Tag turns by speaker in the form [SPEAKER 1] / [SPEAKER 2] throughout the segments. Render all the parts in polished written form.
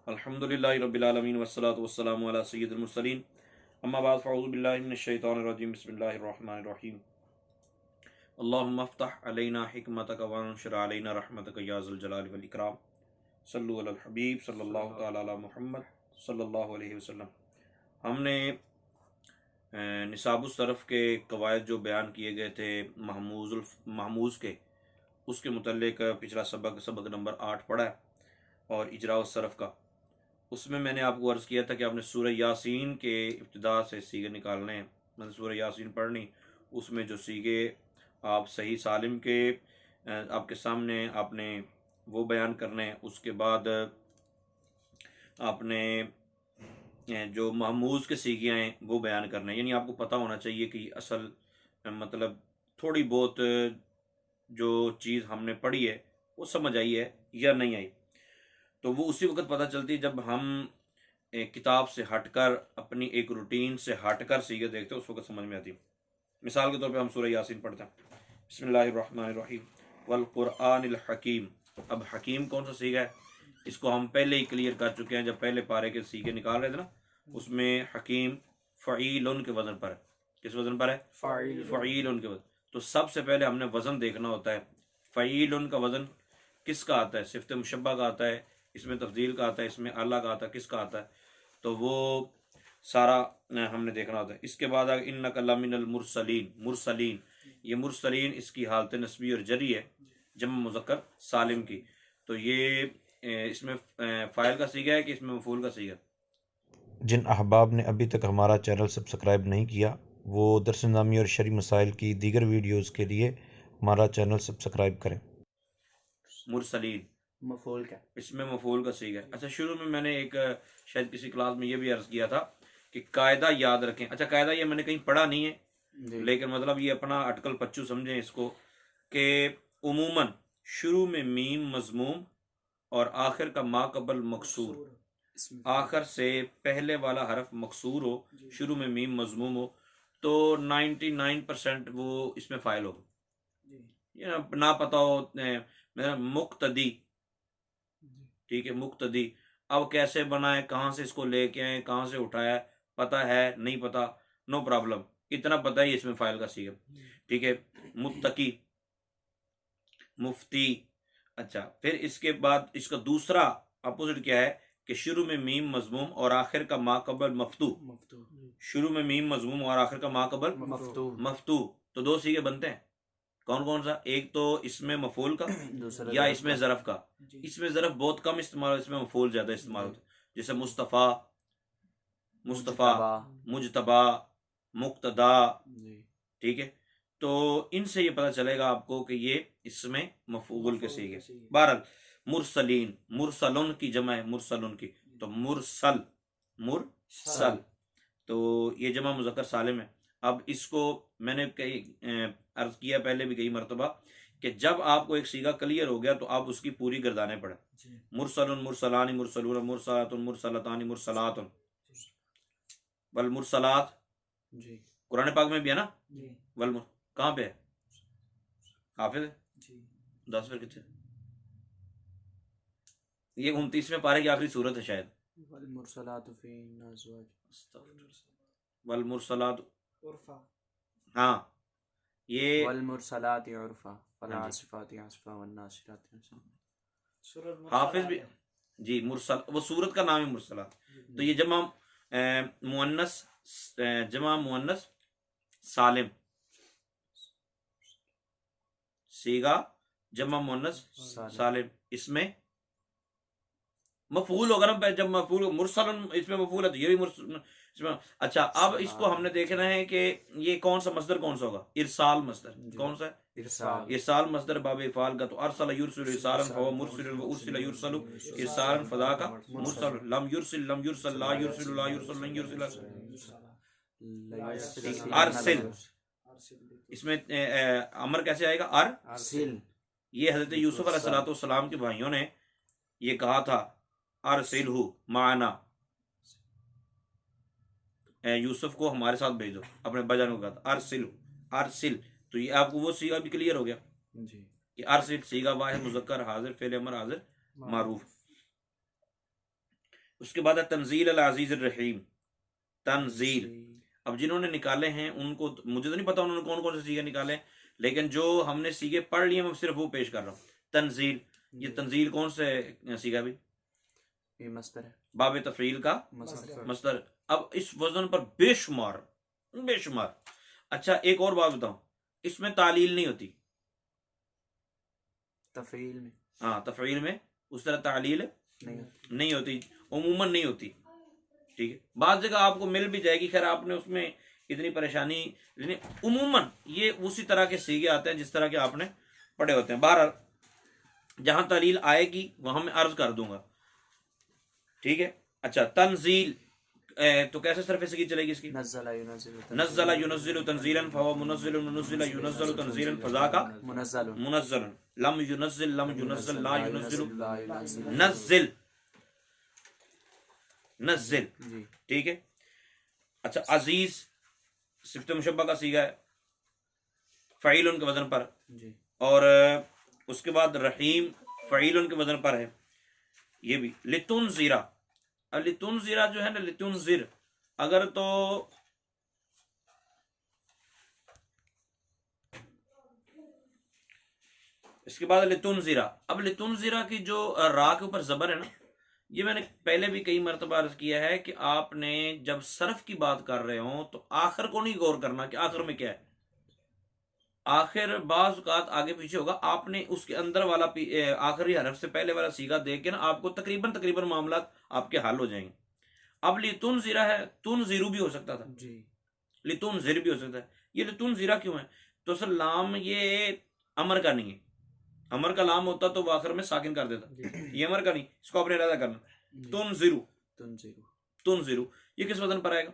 [SPEAKER 1] अल्हम्दुलिल्लाहि रब्बिल आलमीन वस्सलातु वस्सलामु अला सय्यिदिल मुरसलीन अम्मा बाद फ़अऊज़ु बिल्लाहि मिनश शैतानिर रजीम बिस्मिल्लाहिर रहमानिर रहीम अल्लाहुम्मा अफ़्तह अलैना हिकमतक वंशुर अलैना रहमतक या ज़ुल जलालि वल इकराम सल्लु अलल हबीब सल्लल्लाहु तआला अला मुहम्मद सल्लल्लाहु अलैहि वसल्लम। हमने निसाबुस सरफ़ के क़वायद जो बयान किए गए थे महमूज़ के, उसके मुतल्लिक़ पिछला सबक नंबर 8 पढ़ा है और इजरा सरफ़ का। उसमें मैंने आपको अर्ज़ किया था कि आपने सूरह यासीन के इब्तिदा से सीगे निकालने हैं, मतलब सूरह यासीन पढ़नी, उसमें जो सीगे आप सही सालिम के आपके सामने आपने वो बयान करने हैं। उसके बाद आपने जो महमूज़ के सीगे हैं वो बयान करने हैं। यानी आपको पता होना चाहिए कि असल मतलब थोड़ी बहुत जो चीज़ हमने पढ़ी है वो समझ आई है या नहीं आई। तो वो उसी वक्त पता चलती है जब हम एक किताब से हटकर अपनी एक रूटीन से हटकर सीखे देखते हैं, उस वक्त समझ में आती है। मिसाल के तौर पे हम सूरह यासीन पढ़ते हैं, बिस्मिल्लाहिर्रहमानिर्रहीम वल कुरआनिल हकीम। अब हकीम कौन सा सीगा है, इसको हम पहले ही क्लियर कर चुके हैं जब पहले पारे के सीखे निकाल रहे थे ना। उसमें हकीम फ़ईलुन के वजन पर है। किस वजन पर है? फ़ईलुन के वजन। तो सबसे पहले हमने वजन देखना होता है। फ़ईलुन का वजन किसका आता है? सिफ़त मुशब्बा का आता है, इसमें तफदील का आता है, इसमें अल्लाह का आता है, किसका आता है? तो वो सारा हमने देखना होता है। इसके बाद इन्नका लमिनल मुरसलीन। मुरसलीन, ये मुरसलीन इसकी हालत नस्बी और जरी है, जम मुज़क्कर सालिम की। तो ये इसमें फ़ाइल का सीगा है कि इसमें मफ़ूल का सीगा?
[SPEAKER 2] जिन अहबाब ने अभी तक हमारा चैनल सब्सक्राइब नहीं किया वो दरस निज़ामी और शरई मसाइल की दीगर वीडियोज़ के लिए हमारा चैनल सब्सक्राइब करें।
[SPEAKER 1] मुरसलीन
[SPEAKER 3] मफूल का,
[SPEAKER 1] इसमें मफूल का सीगा है। अच्छा, शुरू में मैंने एक शायद किसी क्लास में ये भी अर्ज़ किया था कि कायदा याद रखें। अच्छा, कायदा ये मैंने कहीं पढ़ा नहीं है, लेकिन मतलब ये अपना अटकल पच्चू समझें इसको, कि उमूमन शुरू में मीम मजमूम और आखिर का माकबल मकसूर, आखिर से पहले वाला हरफ मकसूर हो, शुरू में मीम मजमूम हो, तो 99% वो इसमें फ़ाइल होगा। ये ना पता हो मेरा मुक्तदी, ठीक है, मुक्तदी। अब कैसे बनाए, कहाँ से इसको लेके आए, कहाँ से उठाया, पता है नहीं पता, नो प्रॉब्लम, इतना पता ही इसमें फाइल का सीगा, ठीक है। मुत्तकी, मुफ्ती। अच्छा, फिर इसके बाद इसका दूसरा अपोजिट क्या है कि शुरू में मीम मजमूम और आखिर का माकबल मफ्तू। शुरू में मीम मजमूम और आखिर का माकबल मफ्तू। तो दो सीगे बनते हैं, कौन कौन सा? एक तो इसमें मफूल का या इसमें ज़रफ़ का। इसमें ज़रफ़ बहुत कम इस्तेमाल, इसमें मफूल ज़्यादा इस्तेमाल होता है। जैसे मुस्तफ़ा, मुस्तफ़ा, मुजतबा, मुक्तदा, ठीक है। तो इनसे ये पता चलेगा आपको कि ये इसमें मफूल के सीगे। बहरहाल मुरसलीन, मुरसलुन की जमा है मुरसलुन की, तो मुरसल, मुरसल, तो ये जमा मुज़क्कर सालिम है। अब इसको मैंने कई अर्ज किया पहले भी कई मरतबा कि जब आपको एक सीगा क्लियर हो गया तो आप उसकी पूरी गर्दाने पड़े। मुरसलुन, मुरसलानी, मुरसलून, मुरसलातुन, मुरसलतानी, मुरसलातुन, वल मुरसलात। कुरान पाक में भी है ना, वल कहाँ पे है? हाफिज 10 फिर कितने? ये 29वें पारे की आखिरी सूरत है शायद। वल मुरसलात, हाँ, ये
[SPEAKER 3] वलमुरसलाति उर्फा फलासिफाति आसफा वन्नासिराति नशरा।
[SPEAKER 1] हाफिज भी जी, मुरसल वो सूरत का नाम है मुरसलात। तो ये जमा मुअन्नस, जमा मुअन्नस सालिम, सीगा जमा मुअन्नस सालिम, इसमें मफूल होगा ना। जब मफूल मुरसल, इसमें मफूल है तो ये भी इसमें। अच्छा, अब इसको हमने देखना है कि ये कौन सा मसदर कौन सा होगा? इरसाल मसदर। कौन सा है? इरसाल मसदर बाब इफाल का। तो अरसल युरसिल इरसालन फहुवा मुरसिल व उरसिल युरसलु इरसालन फदा का मुरसल। लम युरसिल लम युरसल ला युरसिल ला युरसल लन युरसिल अरसिल। इसमें अमर कैसे आएगा? अरसिल। ये हजरत यूसुफ अलैहिस्सलाम के भाइयों ने ये कहा था, अरसिलहु माना, यूसुफ को हमारे साथ भेजो, अपने बजान को कहा था अरसिल, अरसिल। तो ये आपको वो सीगा भी क्लियर हो गया जी कि अरसिल सीगा वाहिद मुज़क्कर हाजिर फेल अमर हाजिर मारूफ। उसके बाद है तंजील अल अजीज अर रहीम, तंजील। अब जिन्होंने निकाले हैं उनको मुझे तो नहीं पता उन्होंने कौन कौन से सीगे निकाले हैं, लेकिन जो हमने सीगे पढ़ लिए मैं सिर्फ वो पेश कर रहा हूँ। तंजील, ये तंजील कौन से सीगा भी?
[SPEAKER 3] ये मस्तर है,
[SPEAKER 1] बाब तफरील का मस्तर। अब इस वजन पर बेशुमार बेशुमार। अच्छा एक और बात बताऊं, इसमें तालील नहीं होती
[SPEAKER 3] तफरील में।
[SPEAKER 1] हाँ, तफरील में उस तरह तालील नहीं होती, उमूमन नहीं होती। ठीक है, बाद जगह आपको मिल भी जाएगी, खैर आपने उसमें इतनी परेशानी, लेकिन उमूमन ये उसी तरह के सीगे आते हैं जिस तरह के आपने पढ़े होते हैं। बहरहाल जहां तालील आएगी वहां मैं अर्ज कर दूंगा। ठीक है, अच्छा तंजील तो कैसे सरफे से की चलेगी इसकी?
[SPEAKER 3] नज़्ज़ला युनज़्ज़िलु
[SPEAKER 1] नज़्ज़ला युनज़्ज़िलु तंजीलन फहुव मुनज़्ज़िलुन मुनज़्ज़िला युनज़्ज़लु तंजीलन फज़ाका
[SPEAKER 3] मुनज़्ज़लुन
[SPEAKER 1] मुनज़्ज़लन लम युनज़्ज़िल ला युनज़्ज़िलु नज़्ज़िल नज़्ज़िल।
[SPEAKER 3] जी
[SPEAKER 1] ठीक है, अच्छा अजीज सिफ़त मुशब्बा का सीगा है फ़ईलुन के वजन पर,
[SPEAKER 3] जी
[SPEAKER 1] और उसके बाद रहीम फ़ईलुन के वजन पर है। ये भी लितुनज़िरा, अब लितुनज़िरा जो है ना, लितुनज़िर अगर तो इसके बाद लितुनज़िरा। अब लितुनज़िरा की जो रा के ऊपर ज़बर है ना, ये मैंने पहले भी कई मरतबा अर्ज किया है कि आपने जब सर्फ की बात कर रहे हो तो आखिर को नहीं गौर करना कि आखिर में क्या है। आखिर बाज़ औक़ात आगे पीछे होगा, आपने उसके अंदर वाला आखिरी हरफ से पहले वाला सीगा देख के ना आपको तकरीबन तकरीबन मामला आपके हल हो जाएंगे। अब लितुनज़िरा है, तुनज़िरु भी हो सकता था
[SPEAKER 3] जी,
[SPEAKER 1] लितुनज़िर भी हो सकता है। ये लितुनज़िरा क्यों है? तो असल लाम ये अमर का नहीं है, अमर का लाम होता तो वो आखिर में साकिन कर देता, ये अमर का नहीं, इसको आपने इरादा करना। तुनज़िरु
[SPEAKER 3] तुनज़िरु
[SPEAKER 1] तुनज़िरु ये किस वजन पर आएगा?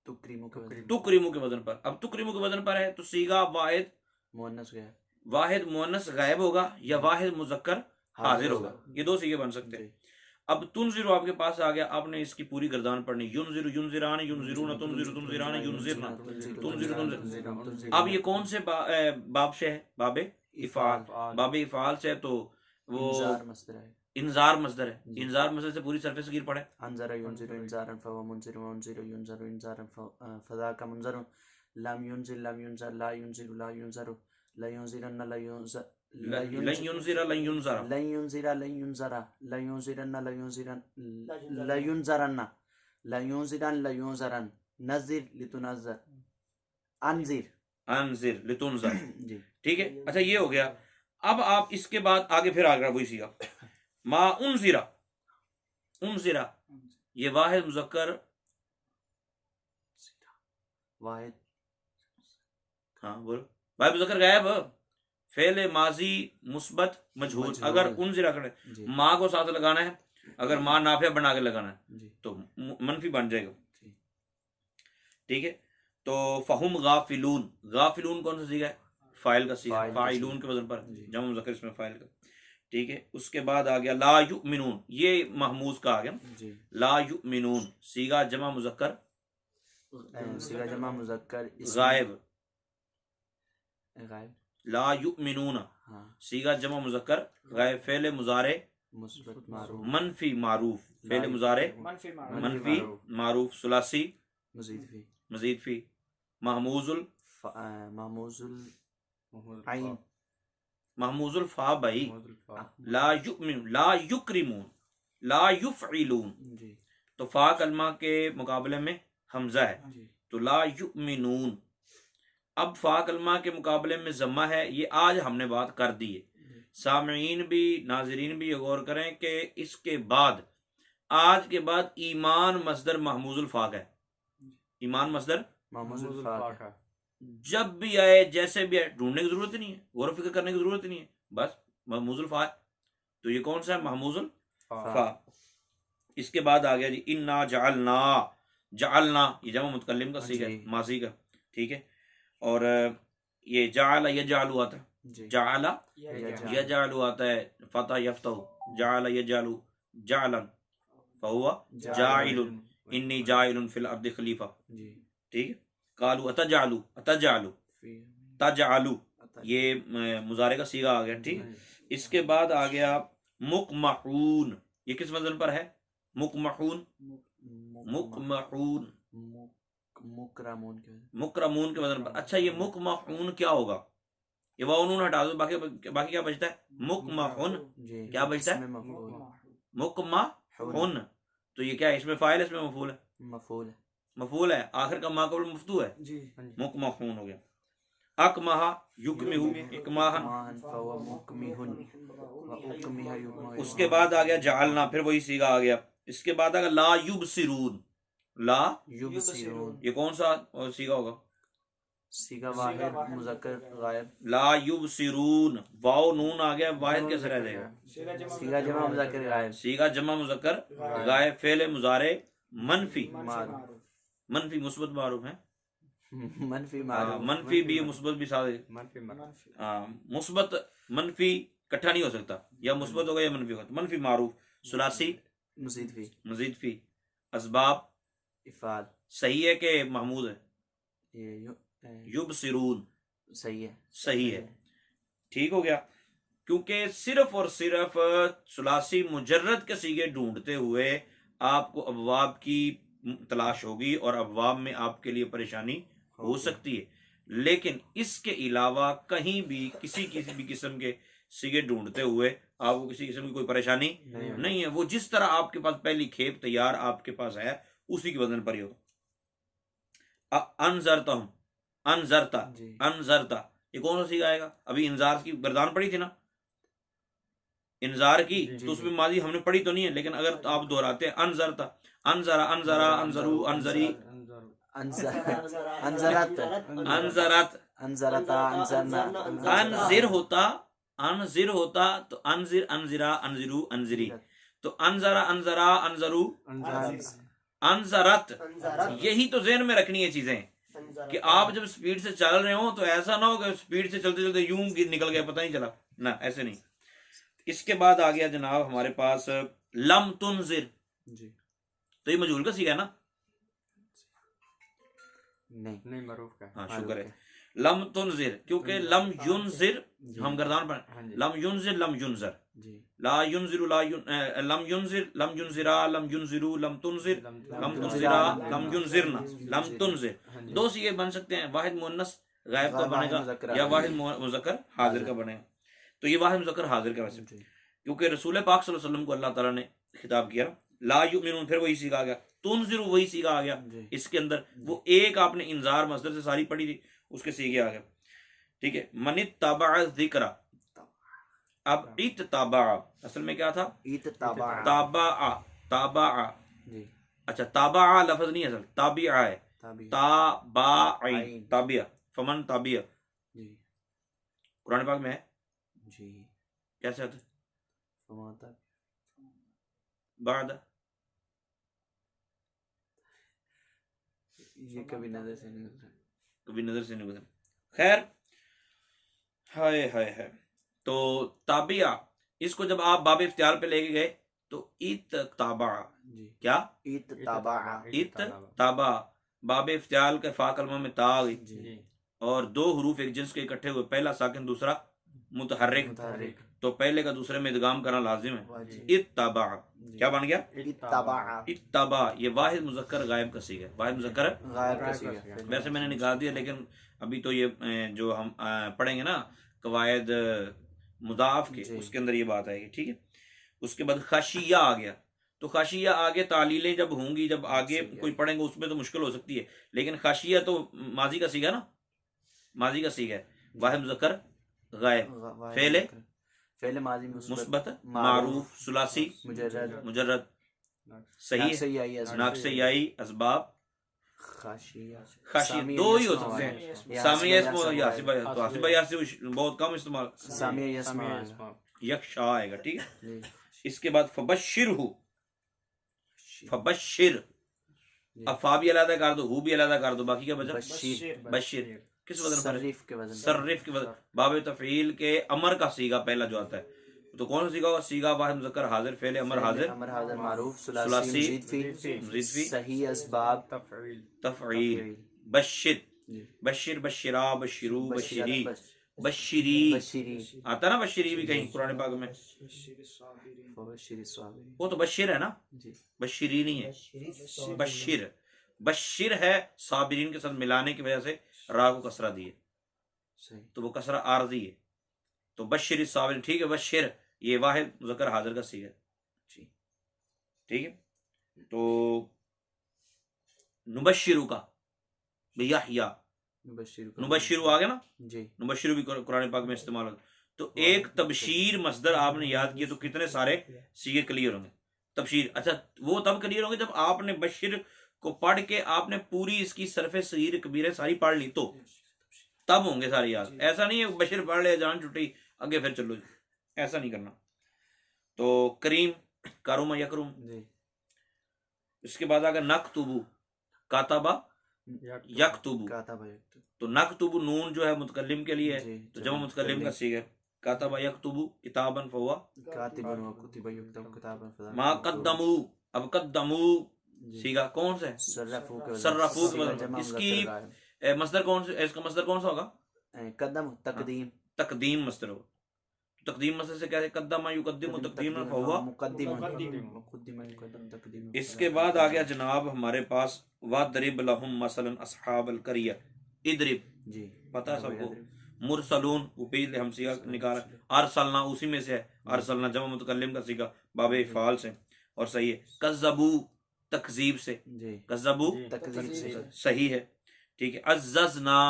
[SPEAKER 3] तुकरीमु के वजन
[SPEAKER 1] तुकरीमु के वजन पर। अब तुकरीमु के वजन पर है तो सीगा वाहिद
[SPEAKER 3] मुअन्नस गया
[SPEAKER 1] वाहिद मुअन्नस गायब होगा या वाहिद मुज़क्कर हाजिर होगा, ये दो सीगे बन सकते हैं। अब तुनज़िरु आपके पास आ गया, आपने इसकी पूरी गर्दान पढ़नी, युनज़िरु युनज़िरान युनज़िरुना तुनज़िरु तुनज़िरान युनज़िरना तुनज़िरु तुनज़िर। अब ये कौन से बाब से है? बाबे इफ़ाल, बाबे इफ़ाल से है, तो वो
[SPEAKER 3] इंजार मस्दर है।
[SPEAKER 1] इंजार मस्दर है। इंजार मस्दर से पूरी सरफेस गिर पड़े,
[SPEAKER 3] अंज़रा युनज़िरु इंज़ारन फहुव मुनज़िरु मुनज़िरु युनज़रु इंज़ारन फ़ज़ाका मुनज़रु लम युनज़िर ला युनज़िरु ला युनज़रु ला युनज़िरन ला युनज़र
[SPEAKER 1] लन युनज़िरा लन युनज़रा
[SPEAKER 3] लन युनज़िरा लन युनज़रा ला युनज़िरन ला युनज़िरन ला युनज़रन ला युनज़िरन ला युनज़रन नज़िर लितुनज़्ज़र अनज़िर
[SPEAKER 1] अनज़िर लितुनज़र।
[SPEAKER 3] जी
[SPEAKER 1] ठीक है, अच्छा ये हो गया। अब आप इसके बाद आगे फिर आ गया वही सीगा मा उनज़िरा, उनज़िरा ये वाहिद मुज़क्कर
[SPEAKER 3] वाहिद
[SPEAKER 1] हाँ बोलो वाहिद मुज़क्कर गायब, फेल माजी मुस्बत मजहूल। अगर उनज़िरा करे
[SPEAKER 3] जी
[SPEAKER 1] माँ को साथ लगाना है, अगर माँ नाफिया बना के लगाना है
[SPEAKER 3] जी
[SPEAKER 1] तो मनफी बन जाएगा।
[SPEAKER 3] जी
[SPEAKER 1] ठीक है, तो फहुम गाफिलून, गाफिलून कौन सा सीगा है? फाइल का सीगा,
[SPEAKER 3] फाइल का
[SPEAKER 1] फाइलून के वजन पर
[SPEAKER 3] जी।
[SPEAKER 1] जमा मुज़क्कर इसमें फाइल का। ठीक है, उसके बाद आ गया ला युमिनून, ये महमूज का आ गया।
[SPEAKER 3] जी
[SPEAKER 1] ला युमिनून सीगा जमा मुज़क्कर
[SPEAKER 3] सीगा जमा मुज़क्कर
[SPEAKER 1] गायब,
[SPEAKER 3] गायब
[SPEAKER 1] ला युमिनून
[SPEAKER 3] हाँ
[SPEAKER 1] सीगा जमा मुज़क्कर गायब, फेल मुज़ारे
[SPEAKER 3] मुस्बत मारूफ
[SPEAKER 1] मनफी मारूफ, फेल मुज़ारे मनफी मारूफ, सुलासी
[SPEAKER 3] मजीद भी
[SPEAKER 1] मजीद फी, महमूजुल
[SPEAKER 3] महमूजुल आइन
[SPEAKER 1] महमूजुल फा भाई, ला युमिन ला युक्रिमून ला युफ़इलून,
[SPEAKER 3] जी
[SPEAKER 1] तो फा कलमा के मुकाबले में हमजा है
[SPEAKER 3] जी
[SPEAKER 1] तो ला युमिनून। अब फा कलमा के मुकाबले में जम्मा है, ये आज हमने बात कर दी है। सामईन भी नाजरीन भी ये गौर करें कि इसके बाद आज के बाद ईमान मसदर महमूजुल फाक है। ईमान मसदर
[SPEAKER 3] महमूजुल फाक
[SPEAKER 1] जब भी आए जैसे भी आए ढूंढने की जरूरत ही नहीं है, गौर व फिक्र करने की जरूरत ही नहीं है, बस महमूजुल फा। तो ये कौन सा है? महमूजुल फा। इसके बाद आ गया जी इन्ना जालना, जालना ये जमा मुतकल्लिम का सीगा है, माजी का। ठीक है, और ये जाला यजालू आता है,
[SPEAKER 3] जी
[SPEAKER 1] जाला यजालू आता है, फता यफ्तहु जाला यजालू जालन फहुवा जाइलुन इन्नी जाइलुन फिल अर्दि खलीफा।
[SPEAKER 3] जी
[SPEAKER 1] ठीक है, कालू अतजालू अतजालू तजालू ये मुजारे का सीगा आ गया। ठीक, इसके बाद आ गया मुकमऊन, ये किस वजन पर है? मुकमहून, मुकमहून,
[SPEAKER 3] मुकरमून के
[SPEAKER 1] मुकरमून के वजन पर। अच्छा ये मुकमहून क्या होगा? ये वाव नून हटा दो, बाकी क्या बचता है? मुकमहून।
[SPEAKER 3] जी
[SPEAKER 1] क्या बचता है? मुकमहून। तो ये क्या है? इसमें फाइल है, इसमें मफूल है?
[SPEAKER 3] मफूल है।
[SPEAKER 1] मफूल है, आखिर का मा कबल मफ्तू है, मुकमहून हो गया। अकमहा युकमिहु, इकमाहन। उसके बाद आ गया जालना, फिर वही सीगा आ गया। इसके बाद आ गया ला युबसिरून, ला
[SPEAKER 3] युबसिरून,
[SPEAKER 1] ये कौन सा सीगा होगा?
[SPEAKER 3] सीगा वाहिद मुज़क्कर गायब।
[SPEAKER 1] ला युबसिरून, वाव नून आ गया, वाहिद कैसे रह जाएगा?
[SPEAKER 3] सीगा जमा मुज़क्कर गायब।
[SPEAKER 1] सीगा जमा मुज़क्कर गायब, फेले मुजारे मनफी, मनफी मुस्बत मारूफ है,
[SPEAKER 3] मनफी
[SPEAKER 1] मनफी भी मुस्बत भी साथ, मुस्बत मनफी इकट्ठा नहीं हो सकता, या मुस्बत होगा या मनफी होगा। मनफी मारूफ, सुलासी मजीद फी, असबाब
[SPEAKER 3] इफ़ाल,
[SPEAKER 1] सही है कि महमूद है?
[SPEAKER 3] ये
[SPEAKER 1] युबसिरून
[SPEAKER 3] सही है,
[SPEAKER 1] सही है, ठीक हो गया। क्योंकि सिर्फ और सिर्फ सुलासी मुजर्रद के सीगे ढूंढते हुए आपको अबवाब की तलाश होगी और अबवाब में आपके लिए परेशानी हो सकती है, लेकिन इसके अलावा कहीं भी किसी भी किस्म के सीगे ढूंढते हुए आपको किसी किस्म की कोई परेशानी नहीं है। वो जिस तरह आपके पास पहली खेप तैयार आपके पास है उसी के वजन पर ही होगा। अनजरता हूं, अनजरता, अनजरता, ये कौन सा सीगा आएगा? अभी इंजार की गर्दान पड़ी थी ना, इंजार की, तो उसमें माजी हमने पढ़ी तो नहीं है, लेकिन अगर तो आप दोहराते हैं अनजरता, अनजरा, अनजरा, अनजरू, अनजरी,
[SPEAKER 3] अंजरत,
[SPEAKER 1] अनजरत,
[SPEAKER 3] अंजरता, अंजरना,
[SPEAKER 1] अनजिर होता, अनजिर होता तो अनजिर, अनजिरा, अनजिरू, अनजिरी, तो अनजरा, अनजरा, अनजरू, अनजरत, यही तो ज़हन में रखनी है चीजें कि आप जब स्पीड से चल रहे हो तो ऐसा ना हो कि स्पीड से चलते चलते यूं निकल गया, पता नहीं चला ना, ऐसे नहीं। इसके बाद आ गया जनाब हमारे पास लम तुनजिर, तो ये मजहूल का सीगा है ना?
[SPEAKER 3] नहीं मरूफ का।
[SPEAKER 1] हाँ शुक्र है। लम तुनजिर, क्योंकि लम युनजिर हम गर्दान पर, लम युनजिर, लम युनजर, ला युनजिरु, लम युनजिर, लम युनजिरा, लम युनजिरु, लम तुनजिर, लम तुनजिरा, लम युनजिरना, लम तुनजिर। दो सीगे बन सकते हैं, वाहिद मुअन्नस गायब का बनेगा या वाहिद मुज़क्कर हाजिर का बनेगा। तो ये वाहिद मुज़क्कर हाजिर का वैसे, क्योंकि रसूल पाक सल्लल्लाहु अलैहि वसल्लम को अल्लाह ताला ने खिताब किया, ला युमिनून, फिर वही सीगा आ गया, तुनजिरु वही सीगा आ गया, इसके अंदर वो एक आपने इंजार मसदर से सारी पढ़ी थी उसके सीगे आ गए, ठीक है। मनित ताबा ज़िक्रा, अब इत ताबा असल में क्या था? ताबा, ताबा, अच्छा ताबा लफ्ज नहीं असल, ताबिया है, ताबाई, ताबिया, फमन ताबिया, कुरान पाक में है
[SPEAKER 3] जी,
[SPEAKER 1] कैसे आता है? बाद
[SPEAKER 3] ये कभी नजर से नहीं गुजरा,
[SPEAKER 1] कभी नजर से नहीं गुजरा। खैर, हाय हाय हाय। तो ताबिया, इसको जब आप बाब इफ्तियाल पे लेके गए तो इत ताबा, क्या?
[SPEAKER 3] इत ताबा,
[SPEAKER 1] इत ताबा, बाब इफ्तियाल के फा कलमा में ता आ गई और दो हरूफ एक जिन्स के इकट्ठे हुए, पहला साकिन दूसरा मुतहर्रिक, तो पहले का दूसरे में इदगाम करना लाजिम है। इत्तबा क्या बन गया? इत्तबा। ये वाहिद मुज़क्कर गायब का सीगा है, वाहिद मुज़क्कर
[SPEAKER 3] गायब का सीगा।
[SPEAKER 1] वैसे मैंने निकाल दिया, लेकिन अभी तो ये जो हम पढ़ेंगे ना कवायद मुदाफ के, उसके अंदर ये बात आएगी, ठीक है। उसके बाद खशिया आ गया, तो खशिया आगे तालीलें जब होंगी, जब आगे कोई पढ़ेंगे उसमें तो मुश्किल हो सकती है, लेकिन खशिया तो माजी का सीगा ना, माजी का सीगा है, वाहिद मुज़क्कर गायब, फेले माजी मुस्बत, मारूफ, सुलासी, मुजर्रद, सही है, नाक़िस याई, असबाब, खाशिया दो ही हो सकते हैं, सामिया इसमें यासिबा, तो हासिबा यासिब बहुत कम इस्तेमाल, सामिया इसमें यक्शा आएगा, ठीक है। इसके बाद फबश्शिरहु, फबश्शिर, अब फा भी अलग कर दो, हु भी अलग कर दो, बाकी क्या बचा? बशीर। किस वजन पर? सर्रिफ के वजन, बाब तफईल के अमर का सीगा पहला जो आता है, तो कौन सा सीगा होगा? सीगा वाहिद मुज़क्कर हाजिर, फेले अमर हाजिर,
[SPEAKER 3] मारूफ,
[SPEAKER 1] सुलासी,
[SPEAKER 3] मुज़ीद फी, सही असबाब,
[SPEAKER 1] तफईल, बश्शिर, बश्शिर, बश्शिरा, बश्शिरू, बश्शिरी, बशरी
[SPEAKER 3] बशीरी
[SPEAKER 1] आता ना, बशरी भी कहीं कुरान पाक में,
[SPEAKER 3] बशीरी स्वाबिरी
[SPEAKER 1] वो तो बशीर है ना,
[SPEAKER 3] जी
[SPEAKER 1] बशरी नहीं है, बशीर। बशीर है साबिरीन के साथ मिलाने की वजह से रा को कसरा दिए,
[SPEAKER 3] सही
[SPEAKER 1] तो वो कसरा आरजी है, तो बशरी साबिरीन। ठीक है, बशीर ये वाहिद मुज़क्कर हाजिर का सीगा
[SPEAKER 3] जी
[SPEAKER 1] ठीक है। तो नुबश्शिरू का बियाहिया, नुबश्शिरू आ गया ना,
[SPEAKER 3] जी
[SPEAKER 1] नुबश्शिरू भी कुरान पाक में इस्तेमाल होता है। तो एक तबशीर मसदर आपने याद किया तो कितने सारे सीगे क्लियर होंगे। तबशीर, अच्छा वो तब क्लियर होंगे जब आपने बशीर को पढ़ के आपने पूरी इसकी सरफे सगीर कबीर सारी पढ़ ली, तो तब होंगे सारे याद। ऐसा नहीं है बशीर पढ़ ले जान छुट्टी आगे फिर चलो, ऐसा नहीं करना। तो करीम, कारुमा यकरुम।
[SPEAKER 3] जी
[SPEAKER 1] इसके बाद अगर नकतुबु, कातबा यकतुबु,
[SPEAKER 3] कातबा यक्तुबु
[SPEAKER 1] तो नकतुबु नून जो है मुतकल्लिम के लिए है,
[SPEAKER 3] जी,
[SPEAKER 1] तो जमा मुतकल्लिम का सीगा कातबा यकतुबु किताबन फहुवा
[SPEAKER 3] कातिबन व कुतिबा युक्तब किताबन फदा
[SPEAKER 1] मा कद्दमू। अब कद्दमू सीगा कौन सा है,
[SPEAKER 3] सर्रफू के
[SPEAKER 1] सर्रफू के
[SPEAKER 3] सीगा
[SPEAKER 1] बदले।
[SPEAKER 3] जमा
[SPEAKER 1] इसकी
[SPEAKER 3] मुज़क्कर गायब।
[SPEAKER 1] मसदर कौन सा, इसका मसदर कौन सा होगा,
[SPEAKER 3] कदम तकदीम
[SPEAKER 1] तकदीम मसदर होगा। तकदीम मसदर से क्या है, कद्दमा युकद्दिमु तकदीमन फहुवा।
[SPEAKER 3] मुकद्दिम मुकद्दिम मुकद्दम तकदीम।
[SPEAKER 1] इसके बाद आ गया जनाब हमारे पास वादरिब लहुम मसलन अस्हाबल करिया, इदरिब
[SPEAKER 3] जी
[SPEAKER 1] पता है सबको। मुरसलून वो पेज हम सीगा निकाला, अरसलना उसी में से है, अरसलना जमा मुतकल्लिम का सीगा बाबे इफाल से, और सही है। कज़्ज़बू तकजीब से,
[SPEAKER 3] जी
[SPEAKER 1] कज़्ज़बू
[SPEAKER 3] तकजीब से
[SPEAKER 1] सही है, ठीक है। अज़्ज़ज़ना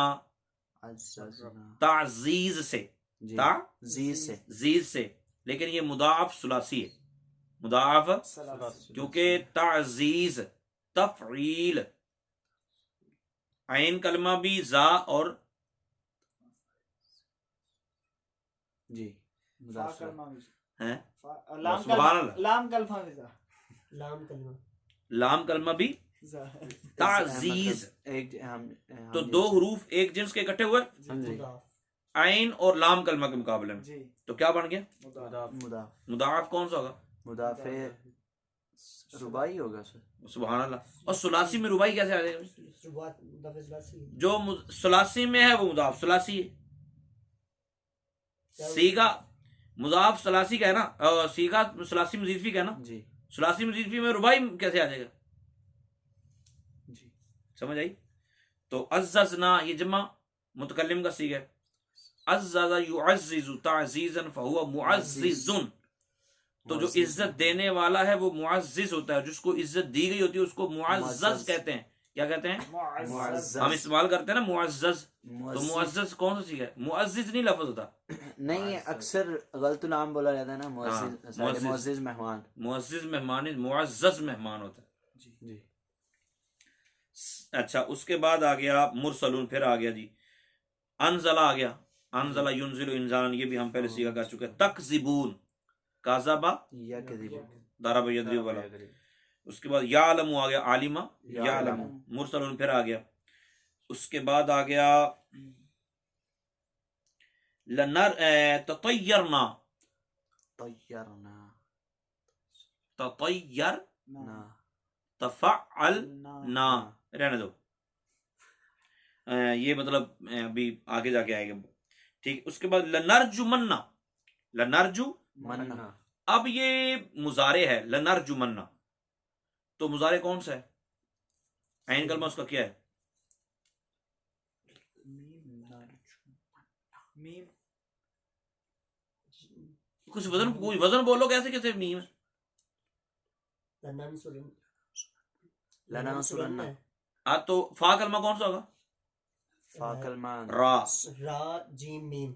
[SPEAKER 3] अज़्ज़ज़ना
[SPEAKER 1] ताज़ीज़ से,
[SPEAKER 3] जी
[SPEAKER 1] ताज़ीज़
[SPEAKER 3] जी से
[SPEAKER 1] जीज से, लेकिन ये मुदाफ सुलासी है, मुदाफ, क्योंकि ताज़ीज़ तफ़ईल, आइन कलमा भी जा और
[SPEAKER 3] जी
[SPEAKER 1] हैं,
[SPEAKER 4] लाम
[SPEAKER 1] लाम कलमा भी ताज़ीज़।
[SPEAKER 3] एक हम
[SPEAKER 1] तो दो हरूफ एक जिन्स के इकट्ठे हुए
[SPEAKER 3] जी
[SPEAKER 1] आइन और लाम कलमा के मुकाबले में, तो क्या बन गया,
[SPEAKER 3] मुदाफ
[SPEAKER 1] मुदाफ कौन सा होगा,
[SPEAKER 3] मुदाफे रुबाई होगा सर।
[SPEAKER 1] सुभान अल्लाह। और सुलासी में रुबाई कैसे आ जाएगा, जो सुलासी में है वो मुदाफ सुलासी है। सीगा मुदाफ सुलासी का है ना, सीगा सुलासी मुजीफी का है ना,
[SPEAKER 3] जी
[SPEAKER 1] सुलासी मुजीफी में रुबाई कैसे आ जाएगा,
[SPEAKER 3] जी
[SPEAKER 1] समझ आई। तो अज़्ज़ज़ना ये जमा मुतकल्लिम का सीगा है। अज़्ज़ज़ युअज़्ज़िज़ु ताज़ीज़न फहुवा मुअज़्ज़िज़ुन, तो जो इज्जत देने वाला है वो मुअज़्ज़िज़ होता है, जिसको इज्जत दी गई होती है उसको मुअज़्ज़ज़ कहते हैं। क्या कहते हैं, हम इस्तेमाल करते हैं ना मुअज़्ज़ज़, तो मुअज़्ज़ज़ कौन सा सीगा है, मुअज़्ज़िज़ नहीं लफ्ज़ होता,
[SPEAKER 3] नहीं अक्सर गलत नाम बोला जाता है ना, मुअज़्ज़िज़
[SPEAKER 1] मुअज़्ज़िज़।
[SPEAKER 3] मुअज़्ज़िज़ मेहमान।
[SPEAKER 1] मुअज़्ज़िज़ मेहमान, मुअज़्ज़ज़ मेहमान होता है।
[SPEAKER 3] जी
[SPEAKER 1] अच्छा, उसके बाद आ गया मुरसलून, फिर आ गया जी अनज़ला आ गया, अनज़ला युनज़िलु इंज़ालन, ये भी हम पहले सीखा कर चुके हैं। तकज़िबून, काज़बा
[SPEAKER 3] या कज़िब
[SPEAKER 1] दरब यदरिब वाला। उसके बाद यालमु आ गया, आलिमा यालमु, मुरसलून फिर आ गया। उसके बाद आ गया लनर ततयरना,
[SPEAKER 3] तयरना
[SPEAKER 1] ततयरना,
[SPEAKER 3] ना
[SPEAKER 1] तफअलना, रहने दो, ये मतलब अभी आगे जाके आएगा, ठीक। उसके बाद लनरजुमन्ना, लनरजु
[SPEAKER 3] मन्ना
[SPEAKER 1] अब ये मुजारे है, लनरजुमन्ना, तो मुजारे कौन सा है, आइन कलमा उसका क्या है, कुछ वजन, कोई वजन बोलो, कैसे कैसे मीम है?
[SPEAKER 3] लनंसुरन्ना
[SPEAKER 1] तो फा कलमा कौन सा होगा,
[SPEAKER 3] फाकलमान
[SPEAKER 1] रा,
[SPEAKER 4] जीम मीम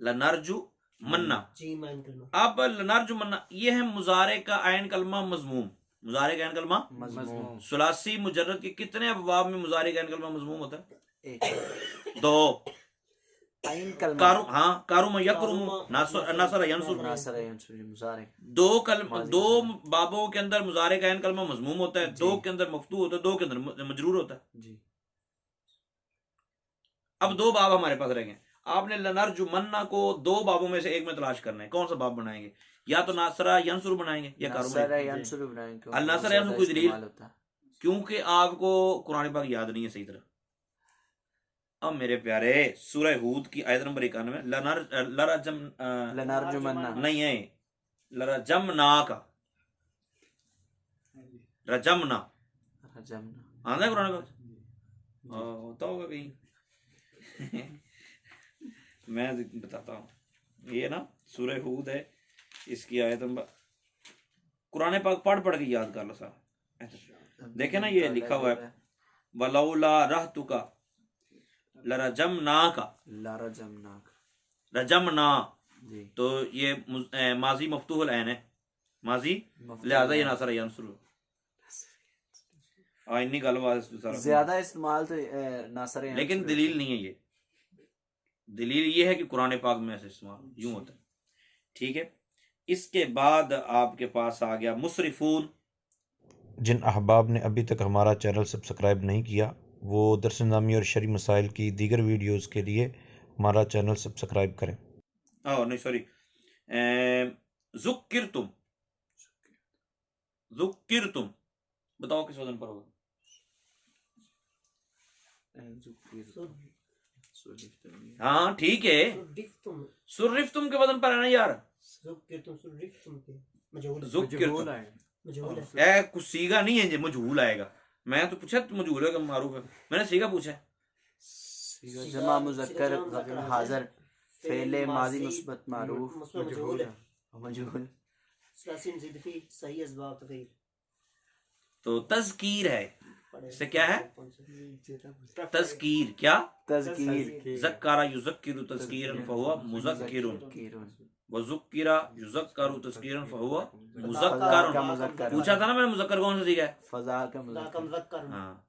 [SPEAKER 1] लनरजु मन्ना।
[SPEAKER 4] जीम आइन कलमा।
[SPEAKER 1] अब लनरजु मन्ना ये है मुजारे का आयन कलमा मजमूम, मुजारे का आयन कलमा
[SPEAKER 3] मजमूम
[SPEAKER 1] सुलासी मुजर्रद के कितने अबवाब में मुजारे का आयन कलमा मजमूम होता है,
[SPEAKER 3] एक
[SPEAKER 1] दो।
[SPEAKER 3] आइन कलमा
[SPEAKER 1] कारू, हाँ कारुम यकरुम, नासर यंसुर,
[SPEAKER 3] नासर यंसुर मुजारे
[SPEAKER 1] दो कलमा, दो बाबों के अंदर मुजारे का आयन कलमा मजमूम होता है, दो के अंदर मफ्तू होता है, दो के अंदर मजरूर होता है।
[SPEAKER 3] जी
[SPEAKER 1] अब दो बाब हमारे पास रह गए, आपने लनरजु मन्ना को दो बाबों में से एक में तलाश करना है, कौन सा बाब बनाएंगे, या तो नासरा यंसुर बनाएंगे या
[SPEAKER 3] नासर
[SPEAKER 1] कारुम।
[SPEAKER 3] यंसुर बनाएंगे।
[SPEAKER 1] अल नासर यंसुर कोई दलील,
[SPEAKER 3] होता है
[SPEAKER 1] क्योंकि आपको कुरान पाक याद नहीं है सही तरह, अब मेरे प्यारे सूरह हूद की आयत नंबर 91
[SPEAKER 3] लनरजुमन्ना
[SPEAKER 1] नहीं है, लरजमना का रजमना
[SPEAKER 3] रजमना
[SPEAKER 1] आंदा है कुरान में? होता होगा कहीं मैं बताता हूँ। ये ना सूरह हूद है, इसकी आयत नंबर, कुरान पाक पढ़ पढ़ के याद कर लो सारा। देखे ना ये लिखा हुआ है वलौला रहतुका लरजमनाका, रजमना,
[SPEAKER 3] जी
[SPEAKER 1] तो ये माजी मफ्तूहुल ऐन है, माजी, लिहाजा ये नासर यंसुर इन्नी गल वास्ते
[SPEAKER 3] ज्यादा इस्तेमाल तो नासर है,
[SPEAKER 1] लेकिन दलील नहीं है ये। दलील ये है कि कुरान पाक में ऐसे इस्तेमाल यूं होता है। ठीक है, इसके बाद आपके पास आ गया मुसरिफून।
[SPEAKER 2] जिन अहबाब ने अभी तक हमारा चैनल सब्सक्राइब नहीं किया वो दर्स निज़ामी और शरई मसाइल की दीगर वीडियोस के लिए हमारा चैनल सब्सक्राइब करें।
[SPEAKER 1] नहीं सॉरी, ज़ुक्किरतुम, ज़ुक्किरतुम बताओ किस वजन पर होगा? हाँ ठीक है,
[SPEAKER 4] सुर्रिफ्तुम,
[SPEAKER 1] सुर्रिफ्तुम के वजन पर है ना यार।
[SPEAKER 4] ज़ुक्किरतुम, सुर्रिफ्तुम के मजहूल है,
[SPEAKER 1] ज़ुक्किरतुम
[SPEAKER 4] मजहूल है।
[SPEAKER 1] कुछ सीगा नहीं है जो मजहूल आएगा। मैं तो पूछा तो मजहूल है, मारूफ है, मैंने सीगा पूछा है।
[SPEAKER 3] जमा मुज़क्कर हाज़िर फ़ेल माज़ी मुस्बत मारूफ
[SPEAKER 4] मुस्बत मजहूल है,
[SPEAKER 3] मजहूल
[SPEAKER 4] सलासिन ज़िदफ़ी सही असबाब तफ़ील।
[SPEAKER 1] तो तज़कीर है, इससे क्या है? तज़कीर क्या?
[SPEAKER 3] तज़कीर
[SPEAKER 1] ज़क्कारा युज़क्किरु तज़कीरन फहुवा मुज़क्किरुन, वज़ुक्किरा युज़क्करु तज़कीरन फहुवा मुज़क्करुन। पूछा था ना मैंने मुज़क्कर कौन सा सीखा है?
[SPEAKER 3] फज़ा का
[SPEAKER 4] ला का मुज़क्कर,
[SPEAKER 1] हाँ,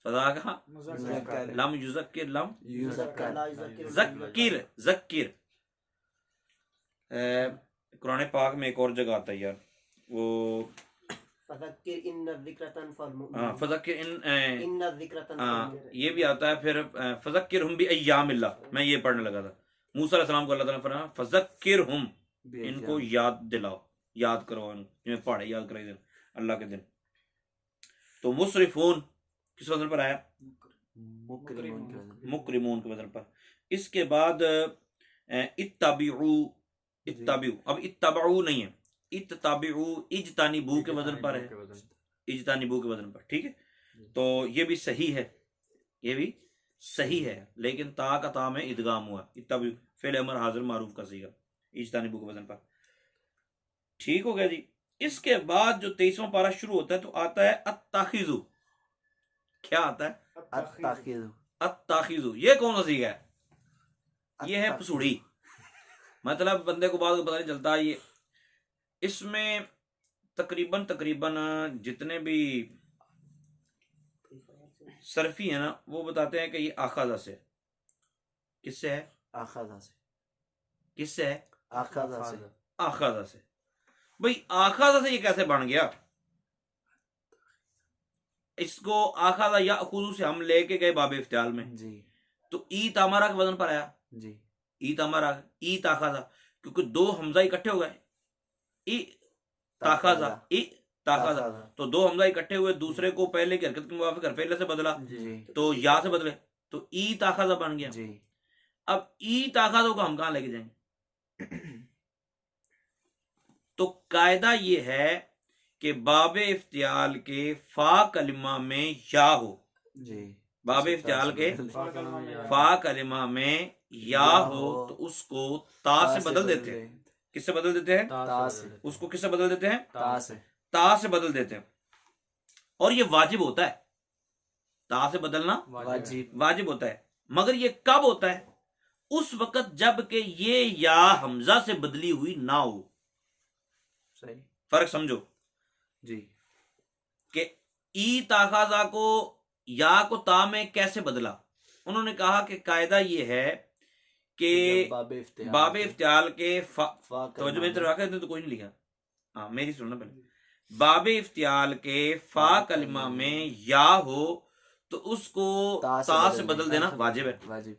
[SPEAKER 1] फज़ा का
[SPEAKER 3] मुज़क्कर
[SPEAKER 1] लम युज़क्किर लम
[SPEAKER 3] युज़क्कर
[SPEAKER 4] ला युज़क्किर,
[SPEAKER 1] ज़क्किर ज़क्किर। कुरान पाक में एक और जगह आता है यार, वो
[SPEAKER 4] फ़ज़क्किर इन्न ज़िक्र तनफ़अल मुमिनीन,
[SPEAKER 1] हाँ फ़ज़क्किर
[SPEAKER 4] इन्न ज़िक्र तनफ़अल,
[SPEAKER 1] ये भी आता है। फिर फ़ज़क्किरहुम बि अय्यामिल्लाह, मैं ये पढ़ने लगा था। मूसा अलैहि सलाम को अल्लाह ताला ने फरमाया फ़ज़क्किरहुम, इनको याद दिलाओ, याद करो, इन्हें पढ़े याद कराई दिन अल्लाह के दिन। तो मुसरिफून किस वजन पर आया? मुकरिमून के वजन पर। इसके बाद इत्तबिउ, इत्तबिउ, अब इत्तबउ नहीं है, इत्तबिउ इज्तानिबू के वजन पर है, इज्तानिबू के वजन पर। ठीक है, तो ये भी सही है, ये भी सही है, लेकिन ता का ता में इदगाम हुआ। इत्तबिउ फ़िल अमर हाजिर मारूफ का सीगा, इज्तानिबू के वजन पर। ठीक हो गया जी। इसके बाद जो 23वां पारा शुरू होता है तो आता है अत्ताखिजु। क्या आता है? अत्ताखिजु। ये कौन सा सीगा है? ये है पसूड़ी, मतलब बंदे को बाद पता नहीं चलता। ये इसमें तकरीबन तकरीबन जितने भी सरफी है ना वो बताते हैं कि ये आखाजा से। किससे है?
[SPEAKER 3] आखाजा से।
[SPEAKER 1] किससे है?
[SPEAKER 3] आखाजा से।
[SPEAKER 1] आखाजा से। भाई आखाजा से ये कैसे बन गया? इसको आखाजा या खुदू से हम लेके गए बाबे इफ्तियाल में
[SPEAKER 3] जी,
[SPEAKER 1] तो ई तामारा के वजन पर आया
[SPEAKER 3] जी,
[SPEAKER 1] ई तामारा, ई ताखाजा, क्योंकि दो हमजा इकट्ठे हो गए, ई ताखाजा, ई ताखाजा। तो दो हमजा इकट्ठे हुए, दूसरे को पहले की हरकत के मुवाफिक हरफेले से बदला
[SPEAKER 3] जी,
[SPEAKER 1] तो या से बदले तो ई ताखाजा बन गया।
[SPEAKER 3] जी।
[SPEAKER 1] अब ई ताखाजों को हम कहां लेके जाएंगे? तो कायदा ये है कि बाबे इफ्तियाल के फा कलिमा में या हो,
[SPEAKER 3] जी,
[SPEAKER 1] बाबे इफ्तियाल के फा कलिमा में या हो तो उसको ता से बदल देते हैं। किससे बदल देते हैं?
[SPEAKER 3] ता से।
[SPEAKER 1] उसको किससे बदल देते हैं?
[SPEAKER 3] ता से।
[SPEAKER 1] ता से बदल देते हैं। और ये वाजिब होता है, ता से बदलना वाजिब होता है। मगर ये कब होता है? उस वक्त जब के ये या हमजा से बदली हुई ना हो।
[SPEAKER 3] सही,
[SPEAKER 1] फर्क समझो
[SPEAKER 3] जी।
[SPEAKER 1] कि ई ताखाजा को या को ता में कैसे बदला। उन्होंने कहा कि कायदा ये है कि बाबे इफ्तियाल के तो मेरी तरफ तो कोई नहीं लिखा, हाँ मेरी सुनना पहले। बाबे इफ्तियाल के फा कलिमा में या हो तो उसको ता से बदल देना वाजिब है।
[SPEAKER 3] वाजिब।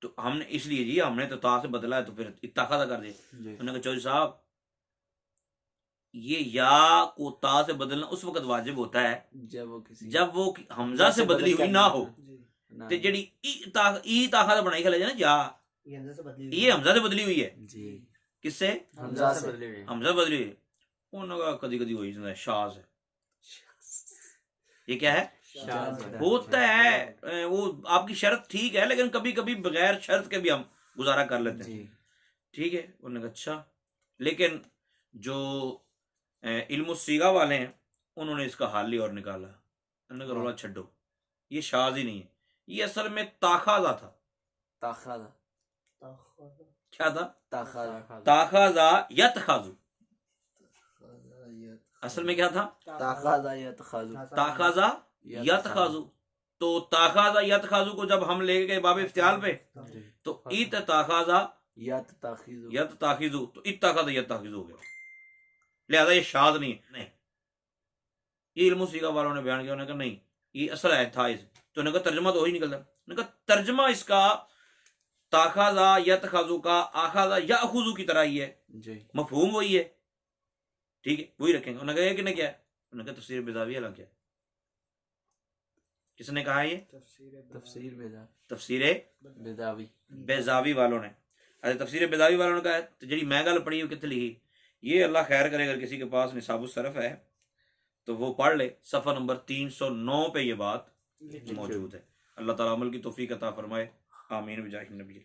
[SPEAKER 1] तो हमने इसलिए जी हमने तो ता से बदला है तो फिर इत्ताखाजा कर दिया। उन्होंने कहा चौधरी साहब ये या को ता से बदलना उस वक्त वाजिब होता है
[SPEAKER 3] जब वो
[SPEAKER 1] हमजा से बदली हुई ना हो।
[SPEAKER 3] ना
[SPEAKER 1] ते जेड़ी ई ताखा बनाई खले ना जा,
[SPEAKER 4] ये हमजा से बदली
[SPEAKER 1] ये हमजा से बदली हुई है।
[SPEAKER 3] जी
[SPEAKER 1] किससे?
[SPEAKER 3] हमजा से बदली हुई है।
[SPEAKER 1] हमजा बदली हुई है। उन्होंने कहा कदी कदी हो जाता है, शाज है। ये क्या है?
[SPEAKER 3] शाज है।
[SPEAKER 1] होता है, वो आपकी शर्त ठीक है, लेकिन कभी कभी बगैर शर्त के भी हम गुजारा कर लेते हैं।
[SPEAKER 3] जी
[SPEAKER 1] ठीक है। उन्होंने कहा अच्छा, लेकिन जो इल्म सीगा वाले हैं उन्होंने इसका हाल ही और निकाला। उन्होंने कहा रोला छड्डो, ये शाज ही नहीं है, ये असल में ताखाजा था।
[SPEAKER 3] ताखाजा
[SPEAKER 1] क्या था?
[SPEAKER 3] ताखाजा
[SPEAKER 1] ताखाजा यतखाजु। असल में क्या था?
[SPEAKER 3] ताखाजा यतखाजु
[SPEAKER 1] ताखाजा यतखाजु। तो ताखाजा यतखाजु को जब हम ले गए बाब इफ्तियाल पे, तो इत ताखाजा
[SPEAKER 3] यत ताखिजु
[SPEAKER 1] यत ताखिजु, तो इत ताखाजा यत ताखिजु हो गया। लिहाजा ये शाद नहीं है। नहीं, ये इल्म सीगा वालों ने बयान किया, उन्होंने कहा नहीं ये असल है था इस, तो उन्होंने कहा तर्जमा तो वही निकलता। उन्होंने कहा तर्जमा इसका ताखाजा यतखाजु का आखाजा याखुजु की तरह ही है,
[SPEAKER 3] जी
[SPEAKER 1] मफहूम वही है। ठीक है, वही रखेंगे। उन्होंने कहा कि नहीं क्या है? उन्होंने कहा तफसीर बेदावी अलग है। किसने कहा ये?
[SPEAKER 3] तफसीर बेदा
[SPEAKER 1] तफसीर
[SPEAKER 3] बेदावी
[SPEAKER 1] बेजावी वालों ने। अच्छा, तफसीर बेदावी वालों ने कहा है, तो जी मैं गल पढ़ी कितने लिखी, ये अल्लाह खैर करे अगर किसी के पास निसाबुस सरफ है तो वो पढ़ ले, सफ़ा नंबर 309 पे ये बात मौजूद है। अल्लाह ताला अमल की तौफीक अता फरमाए। आमीन बिजाहि नबी।